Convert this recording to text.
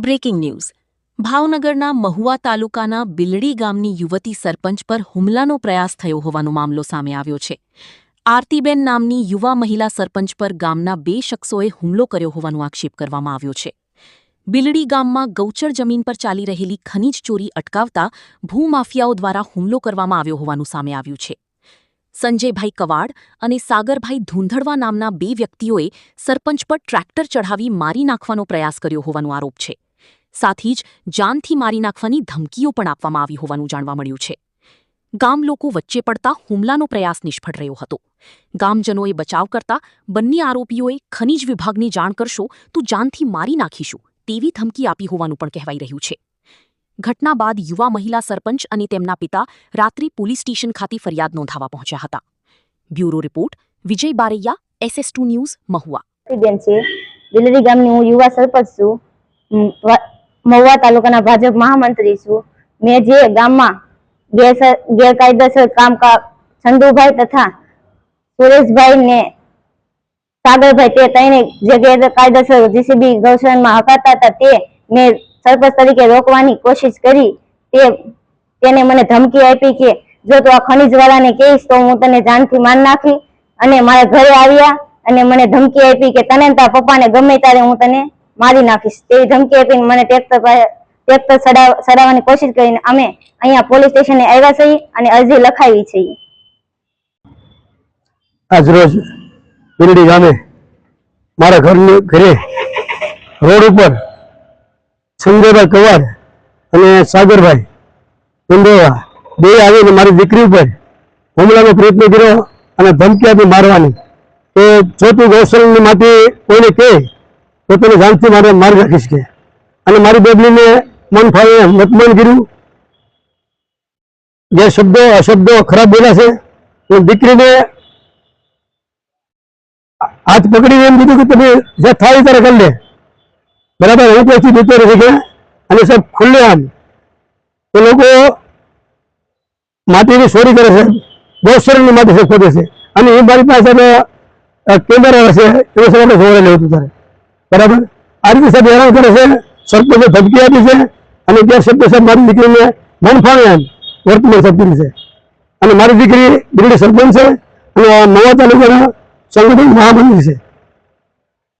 Breaking news ભાવનગરના મહુવા તાલુકાના બિલડી ગામની યુવતી સરપંચ પર હુમલાનો પ્રયાસ થયો હોવાનો મામલો સામે આવ્યો છે। આરતીબેન નામની યુવા મહિલા સરપંચ પર ગામના 2 શખ્સોએ હુમલો કર્યો હોવાનો આક્ષેપ કરવામાં આવ્યો છે। બિલડી ગામમાં ગૌચર જમીન પર ચાલી રહેલી ખનીજ ચોરી અટકાવતા ભૂમાફિયાઓ દ્વારા હુમલો કરવામાં આવ્યો હોવાનું સામે આવ્યું છે। સંજયભાઈ કવાડ અને સાગરભાઈ ધૂંધળવા નામના 2 વ્યક્તિઓએ સરપંચ પર ટ્રેક્ટર ચઢાવી મારી નાખવાનો પ્રયાસ કર્યો હોવાનો આરોપ છે। સાથી જ જાનથી મારી નાખવાની ધમકીઓ પણ આપવામાં આવી હોવાનું જાણવા મળ્યું છે। ગામ લોકો વચ્ચે પડતા હુમલાનો પ્રયાસ નિષ્ફળ રહ્યો હતો। ગામજનોએ બચાવ કરતા બંને આરોપીઓએ ખનીજ વિભાગને જાણ કરશો તો જાનથી મારી નાખીશું તેવી ધમકી આપી હોવાનું પણ કહેવાઈ રહ્યું છે। ઘટના બાદ યુવા મહિલા સરપંચ અને તેમના પિતા રાત્રે પોલીસ સ્ટેશન ખાતે ફરિયાદ નોંધાવવા પહોંચ્યા હતા। બ્યુરો રિપોર્ટ વિજય બારૈયા, SS2 ન્યૂઝ, મહુવા। બિલડી ગામની હું યુવા સરપંચ છું, મહુવા તાલુકાના ભાજપ મહામંત્રી છું। મેં જે ગામમાં ગેરકાયદેસર કામ ચંદુભાઈ તથા સુરેશભાઈ ને સાગરભાઈ તે ત્રણે જે ગેરકાયદેસર જીસીબી ગૌશાળામાં હકાતા હતા તે મેં સરપંચ તરીકે રોકવાની કોશિશ કરી। તેને મને ધમકી આપી કે જો તું આ ખનીજ વાળાને કહીશ તો હું તને જાનથી માર નાખી અને મારા ઘરે આવ્યા અને મને ધમકી આપી કે તને તારા પપ્પાને ગમે ત્યારે હું તને મારી નાખીશ તેવી ધમકી આપીને મને ટ્રેક્ટર ચડાવવાની કોશિશ કરીને અમે અહીંયા પોલીસ સ્ટેશને આવ્યા છીએ અને અરજી લખાવી છે। આજ રોજ બિલડી ગામે મારા ઘરે રોડ ઉપર સંજયભાઈ કવાડ અને સાગરભાઈ ધૂંધળવા 2 આવીને મારી દીકરી ઉપર હુમલાનો પ્રયત્ન કર્યો અને ધમકી આપી મારવાની। તો જો તું ગૌશાળાની માટી કોઈને કહે તો તને જાનથી મારી નાખીશ કે અને મારી બેબલીને મન ફાવીને મતમાન કર્યું। જે અશબ્દો ખરાબ બોલ્યા છે તો દીકરીને હાથ પકડીને એમ કીધું કે તમે જે થાય ત્યારે કરી લે, બરાબર, હું ત્યાંથી જતો રહી કે અને સાહેબ ખુલ્લે આમ એ લોકો માટીની ચોરી કરે છે, ગૌશાળાની માટી છે ખોદે છે અને એ મારી પાસે કેમેરા છે એ સાહેબ જોડે લેવું હતું તારે, બરાબર। આ રીતે સાહેબ હેરાન કરે છે, સરપંચે ધમકી આપી છે અને ત્યાં શબ્દ સાહેબ મારી દીકરીને મન ફાવે એમ વર્તમાન સાહેબ કર્યું છે અને મારી દીકરી બિલડી સરપંચ છે અને મહુવા તાલુકાના સંગઠન મહામંત્રી છે।